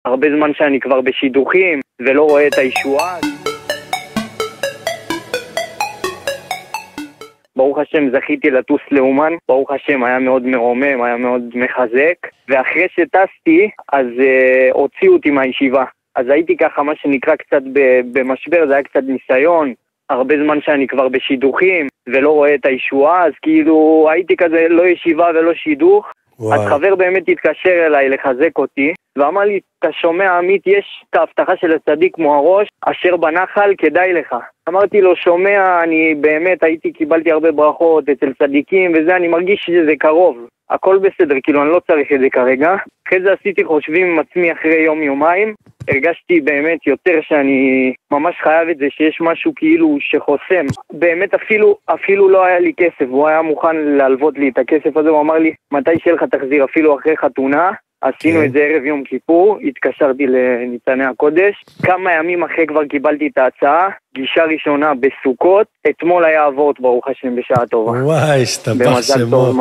הרבה זמן שאני כבר בשידוכים ולא רואה את הישועה. ברוך השם זכיתי לטוס לאומן, ברוך השם היה מאוד מרומם, היה מאוד מחזק, ואחרי שטסתי אז הוציאו אותי מהישיבה. אז הייתי ככה מה שנקרא קצת במשבר, זה היה קצת ניסיון, הרבה זמן שאני כבר בשידוכים ולא רואה את הישועה, אז כאילו הייתי כזה לא ישיבה ולא שידוך. אז חבר באמת התקשר אליי לחזק אותי, ואמר לי, אתה שומע עמית, יש את ההבטחה של הצדיק כמו הראש, אשר בנחל כדאי לך. אמרתי לו, שומע, אני באמת קיבלתי הרבה ברכות אצל צדיקים וזה, אני מרגיש שזה קרוב. הכל בסדר, כאילו אני לא צריך את זה כרגע. אחרי זה עשיתי חושבים עם עצמי אחרי יום-יומיים, הרגשתי באמת יותר שאני ממש חייב את זה, שיש משהו כאילו שחוסם. באמת אפילו לא היה לי כסף, הוא היה מוכן להלוות לי את הכסף הזה, הוא אמר לי, מתי שלך תחזיר אפילו אחרי חתונה. עשינו את זה ערב יום כיפור, התקשרתי לניצני הקודש, כמה ימים אחרי כבר קיבלתי את ההצעה, פגישה ראשונה בסוכות, אתמול היה אבות ברוך השם בשעה טובה. וואי, השתבח שמו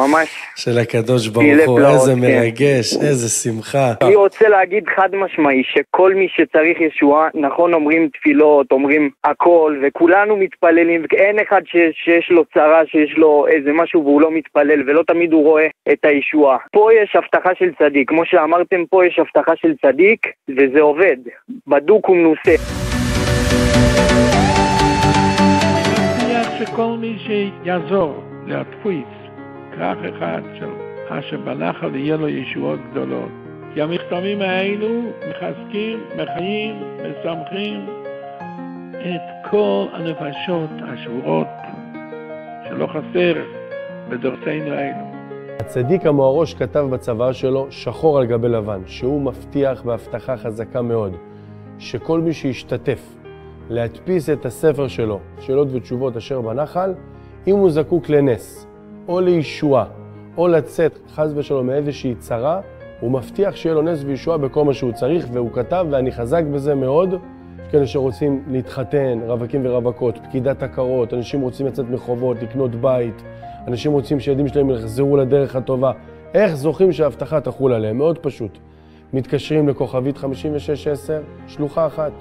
של הקדוש ברוך הוא, איזה מרגש, איזה שמחה. אני רוצה להגיד חד משמעי שכל מי שצריך ישועה, נכון אומרים תפילות, אומרים הכל, וכולנו מתפללים, אין אחד שיש לו צרה, שיש לו איזה משהו והוא לא מתפלל, ולא תמיד הוא רואה את הישועה. פה יש הבטחה של צדיק, כמו שאמרתם, פה יש הבטחה של צדיק, וזה עובד, בדוק ומנוסה. שכל מי שיעזור להדפיס כרך אחד של אשר בנחל יהיה לו ישועות גדולות. כי המכתבים האלו מחזקים, מחיים, משמחים את כל הנפשות השבורות שלא חסר בדורתנו האלו. הצדיק המוהרוש כתב בצוואה שלו שחור על גבי לבן, שהוא מבטיח בהבטחה חזקה מאוד, שכל מי שישתתף להדפיס את הספר שלו, שאלות ותשובות אשר בנחל, אם הוא זקוק לנס, או לישועה, או לצאת חס ושלום מאיזושהי צרה, הוא מבטיח שיהיה לו נס וישועה בכל מה שהוא צריך, והוא כתב, ואני חזק בזה מאוד, כאלה שרוצים להתחתן, רווקים ורווקות, פקידת הכרות, אנשים רוצים לצאת מחובות, לקנות בית, אנשים רוצים שילדים שלהם יחזרו לדרך הטובה. איך זוכים שההבטחה תחול עליהם? מאוד פשוט. מתקשרים לכוכבית 5610, שלוחה אחת.